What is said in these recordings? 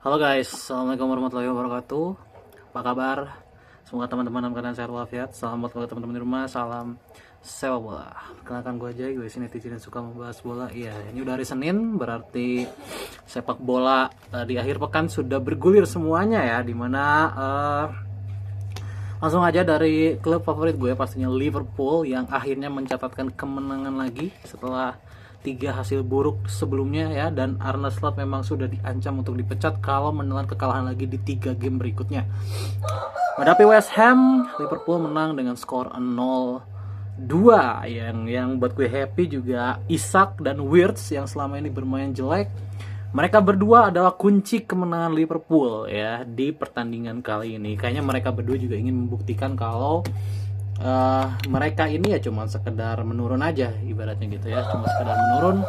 Halo guys, assalamualaikum warahmatullahi wabarakatuh. Apa kabar? Semoga teman-teman dalam keadaan sehat walafiat. Salam buat teman-teman di rumah. Salam sepak bola. Perkenalkan gue aja, gue sini netizen yang suka membahas bola. Iya, ini udah hari Senin, berarti sepak bola di akhir pekan sudah bergulir semuanya ya. Dimana langsung aja dari klub favorit gue pastinya Liverpool yang akhirnya mencatatkan kemenangan lagi setelah 3 hasil buruk sebelumnya ya, dan Arne Slot memang sudah diancam untuk dipecat kalau menelan kekalahan lagi di 3 game berikutnya. Menghadapi West Ham, Liverpool menang dengan skor 0-2. Yang buat gue happy juga Isak dan Wirtz yang selama ini bermain jelek. Mereka berdua adalah kunci kemenangan Liverpool ya di pertandingan kali ini. Kayaknya mereka berdua juga ingin membuktikan kalau mereka ini ya cuma sekedar menurun aja, ibaratnya gitu ya, cuma sekedar menurun.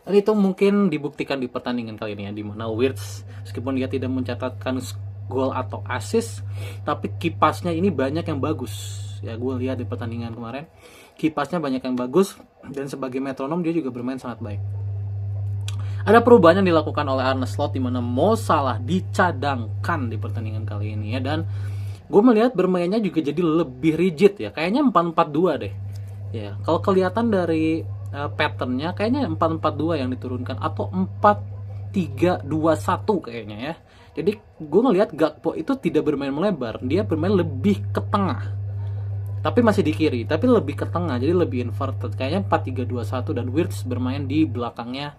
Dan itu mungkin dibuktikan di pertandingan kali ini ya, di mana Wirtz meskipun dia tidak mencatatkan gol atau assist, tapi kipasnya ini banyak yang bagus. Ya gue lihat di pertandingan kemarin, kipasnya banyak yang bagus dan sebagai metronom dia juga bermain sangat baik. Ada perubahan yang dilakukan oleh Arne Slot di mana Mo Salah dicadangkan di pertandingan kali ini ya, dan gue melihat bermainnya juga jadi lebih rigid ya, kayaknya 4-4-2 deh. Ya, kalau kelihatan dari patternnya kayaknya 4-4-2 yang diturunkan atau 4-3-2-1 kayaknya ya. Jadi gue ngelihat Gakpo itu tidak bermain melebar, dia bermain lebih ke tengah. Tapi masih di kiri, tapi lebih ke tengah, jadi lebih inverted. Kayaknya 4-3-2-1 dan Wirtz bermain di belakangnya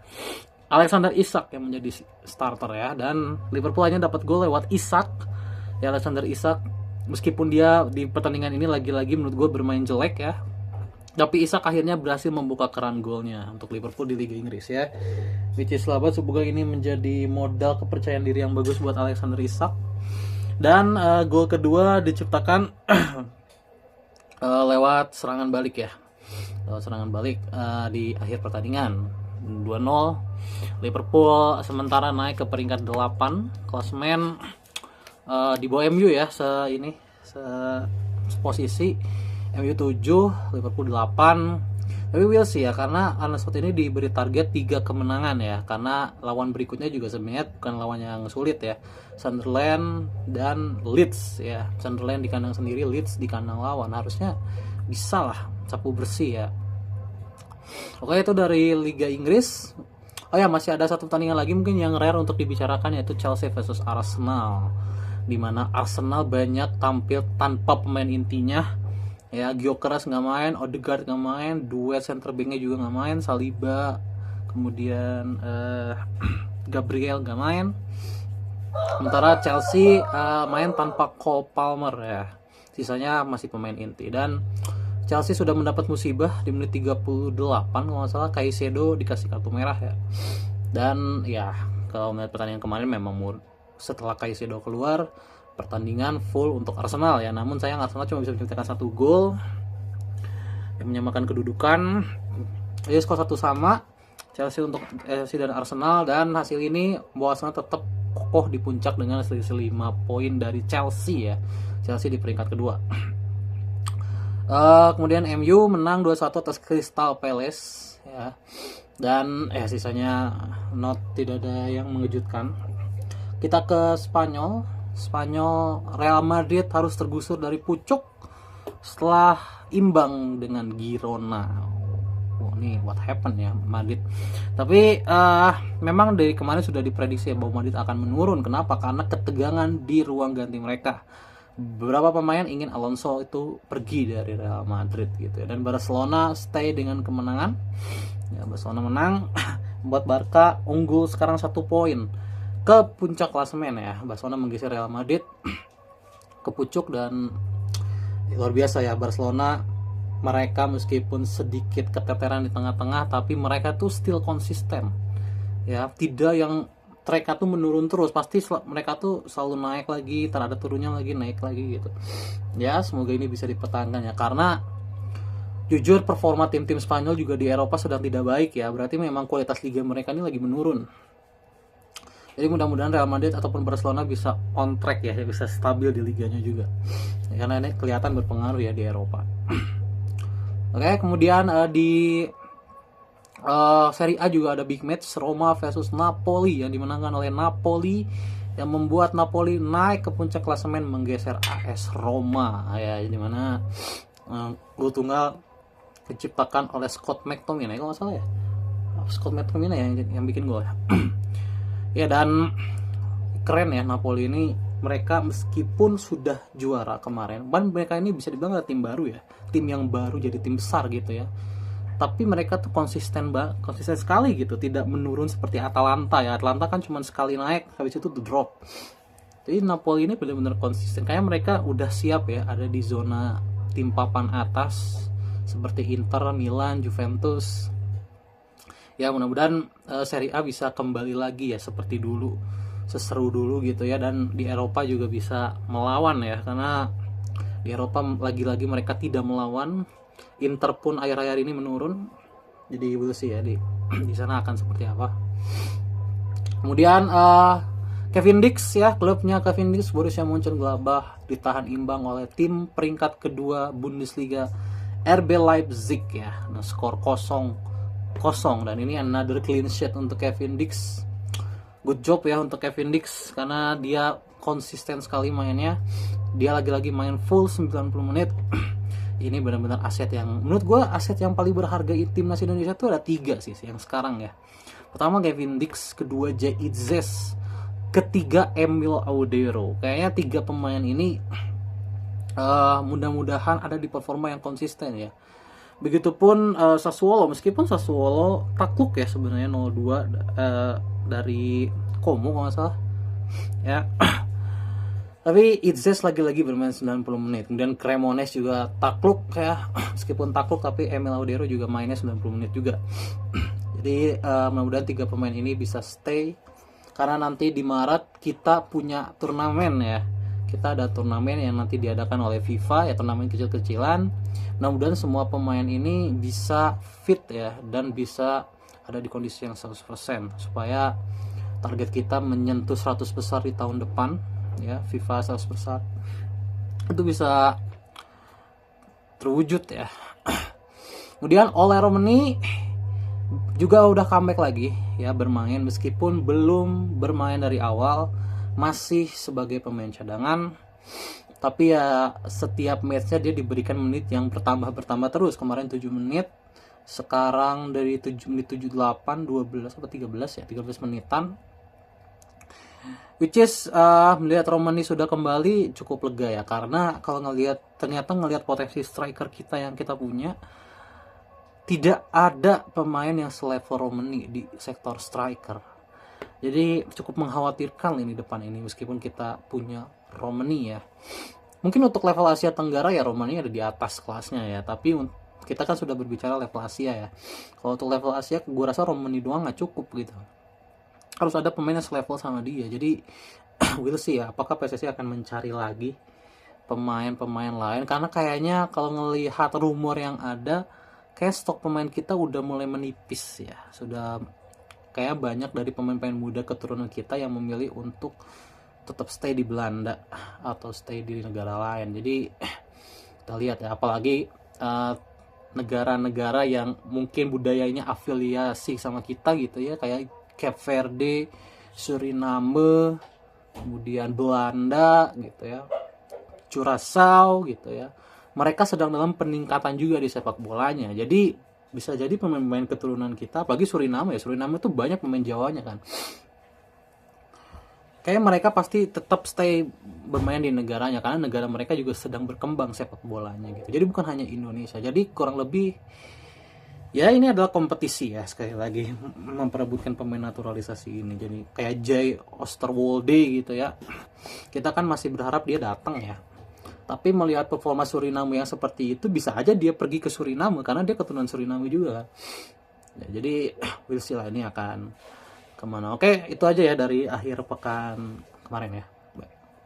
Alexander Isak yang menjadi starter ya, dan Liverpool hanya dapat gol lewat Isak. Ya, Alexander Isak meskipun dia di pertandingan ini lagi-lagi menurut gue bermain jelek ya, tapi Isak akhirnya berhasil membuka keran golnya untuk Liverpool di Liga Inggris ya. Which is lah, semoga ini menjadi modal kepercayaan diri yang bagus buat Alexander Isak. Dan gol kedua diciptakan lewat serangan balik ya. Lewat serangan balik di akhir pertandingan. 2-0 Liverpool sementara naik ke peringkat 8 klasemen, di bawah MU ya, posisi MU 7 Liverpool 8. Tapi we'll see ya, karena Arne Slot ini diberi target 3 kemenangan ya, karena lawan berikutnya juga sebenarnya bukan lawan yang sulit ya, Sunderland dan Leeds ya. Sunderland di kandang sendiri, Leeds di kandang lawan, harusnya bisa lah sapu bersih ya. Oke, itu dari Liga Inggris. Oh ya, masih ada satu pertandingan lagi mungkin yang rare untuk dibicarakan, yaitu Chelsea versus Arsenal, dimana Arsenal banyak tampil tanpa pemain intinya ya. Gyökeres nggak main, Odegaard nggak main, dua center backnya juga nggak main, Saliba, kemudian Gabriel nggak main. Sementara Chelsea main tanpa Cole Palmer ya, sisanya masih pemain inti. Dan Chelsea sudah mendapat musibah di menit 38 kalau nggak salah, Caicedo dikasih kartu merah ya. Dan ya kalau melihat pertandingan kemarin memang setelah Caicedo keluar, pertandingan full untuk Arsenal ya. Namun sayang Arsenal cuma bisa menciptakan 1 gol yang menyamakan kedudukan. Jadi skor 1 sama Chelsea dan Arsenal, dan hasil ini membawa Arsenal tetap kokoh di puncak dengan selisih 5 poin dari Chelsea ya. Chelsea di peringkat kedua. Kemudian MU menang 2-1 atas Crystal Palace ya. Dan sisanya tidak ada yang mengejutkan. Kita ke Spanyol, Real Madrid harus tergusur dari pucuk setelah imbang dengan Girona. Nih what happened ya Madrid. Tapi memang dari kemarin sudah diprediksi bahwa Madrid akan menurun. Kenapa? Karena ketegangan di ruang ganti mereka. Beberapa pemain ingin Alonso itu pergi dari Real Madrid gitu ya. Dan Barcelona stay dengan kemenangan ya. Barcelona menang membuat Barca unggul sekarang 1 poin ke puncak klasemen ya. Barcelona menggeser Real Madrid ke pucuk, dan luar biasa ya Barcelona. Mereka meskipun sedikit keteteran di tengah-tengah, tapi mereka tuh still konsisten ya, tidak yang mereka tuh menurun terus, pasti mereka tuh selalu naik lagi, ada turunnya lagi, naik lagi gitu ya. Semoga ini bisa dipertahankan ya, karena jujur performa tim-tim Spanyol juga di Eropa sedang tidak baik ya. Berarti memang kualitas liga mereka ini lagi menurun. Jadi mudah-mudahan Real Madrid ataupun Barcelona bisa on track ya, bisa stabil di liganya juga ya, karena ini kelihatan berpengaruh ya di Eropa. Oke, kemudian di Serie A juga ada big match Roma versus Napoli yang dimenangkan oleh Napoli, yang membuat Napoli naik ke puncak klasemen menggeser AS Roma ya, dimana gol tunggal diciptakan oleh Scott McTominay kalau nggak salah ya, Scott McTominay yang bikin gol ya. Ya, dan keren ya Napoli ini, mereka meskipun sudah juara kemarin, mereka ini bisa dibilang tim baru ya, tim yang baru jadi tim besar gitu ya, tapi mereka tuh konsisten sekali gitu, tidak menurun seperti Atalanta ya. Atalanta kan cuma sekali naik habis itu tuh drop. Jadi Napoli ini benar-benar konsisten, kayak mereka udah siap ya ada di zona tim papan atas seperti Inter, Milan, Juventus. Ya mudah-mudahan Serie A bisa kembali lagi ya seperti dulu, seseru dulu gitu ya, dan di Eropa juga bisa melawan ya, karena di Eropa lagi-lagi mereka tidak melawan. Inter pun akhir-akhir ini menurun, jadi we'll see ya di sana akan seperti apa. Kemudian Kevin Dix ya, klubnya Kevin Dix, Borussia Mönchengladbach ditahan imbang oleh tim peringkat kedua Bundesliga RB Leipzig ya, nah, skor 0-0, dan ini another clean sheet untuk Kevin Dix. Good job ya untuk Kevin Dix, karena dia konsisten sekali mainnya, dia lagi-lagi main full 90 menit. Ini benar-benar aset yang, menurut gue aset yang paling berharga timnas Indonesia tuh ada 3 sih yang sekarang ya. Pertama Kevin Dix, kedua Jay Itzes, ketiga Emil Audero. Kayaknya 3 pemain ini mudah-mudahan ada di performa yang konsisten ya. Begitupun Sassuolo, meskipun Sassuolo takluk ya sebenarnya 0-2 dari Como kalau nggak salah ya. Tapi Itzes lagi-lagi bermain 90 menit. Kemudian Cremonese juga takluk ya, meskipun takluk tapi Emil Audero juga mainnya 90 menit juga. Jadi mudah-mudahan 3 pemain ini bisa stay, karena nanti di Maret kita punya turnamen ya. Kita ada turnamen yang nanti diadakan oleh FIFA ya, turnamen kecil-kecilan. Mudah-mudahan semua pemain ini bisa fit ya, dan bisa ada di kondisi yang 100% supaya target kita menyentuh 100 besar di tahun depan ya, FIFA 100 besar itu bisa terwujud ya. Kemudian Ole Romani juga udah comeback lagi ya, bermain meskipun belum bermain dari awal, masih sebagai pemain cadangan, tapi ya setiap matchnya dia diberikan menit yang bertambah terus. Kemarin 7 menit, sekarang dari 7 menit 78, 12 atau 13 ya, 13 menitan. Which is melihat Romani sudah kembali cukup lega ya, karena kalau ternyata ngelihat potensi striker kita yang kita punya, tidak ada pemain yang selevel Romani di sektor striker. Jadi cukup mengkhawatirkan ini depan ini, meskipun kita punya Romani ya. Mungkin untuk level Asia Tenggara ya Romani ada di atas kelasnya ya, tapi kita kan sudah berbicara level Asia ya. Kalau untuk level Asia gue rasa Romani doang nggak cukup gitu, harus ada pemain yang selevel sama dia. Jadi we'll see ya, apakah PSSI akan mencari lagi pemain-pemain lain, karena kayaknya kalau ngelihat rumor yang ada, kayak stok pemain kita udah mulai menipis ya. Sudah kayak banyak dari pemain-pemain muda keturunan kita yang memilih untuk tetap stay di Belanda atau stay di negara lain. Jadi kita lihat ya, apalagi negara-negara yang mungkin budayanya afiliasi sama kita gitu ya, kayak Cape Verde, Suriname, kemudian Belanda gitu ya, Curaçao gitu ya. Mereka sedang dalam peningkatan juga di sepak bolanya. Jadi bisa jadi pemain-pemain keturunan kita, apalagi Suriname ya, Suriname itu banyak pemain Jawanya kan. Kayak mereka pasti tetap stay bermain di negaranya, karena negara mereka juga sedang berkembang sepak bolanya gitu. Jadi bukan hanya Indonesia. Jadi kurang lebih ya ini adalah kompetisi ya, sekali lagi memperebutkan pemain naturalisasi ini. Jadi kayak Jay Osterwolde gitu ya, kita kan masih berharap dia datang ya. Tapi melihat performa Suriname yang seperti itu, bisa aja dia pergi ke Suriname karena dia keturunan Suriname juga kan. Ya, jadi we'll see lah ini akan kemana. Oke, itu aja ya dari akhir pekan kemarin ya.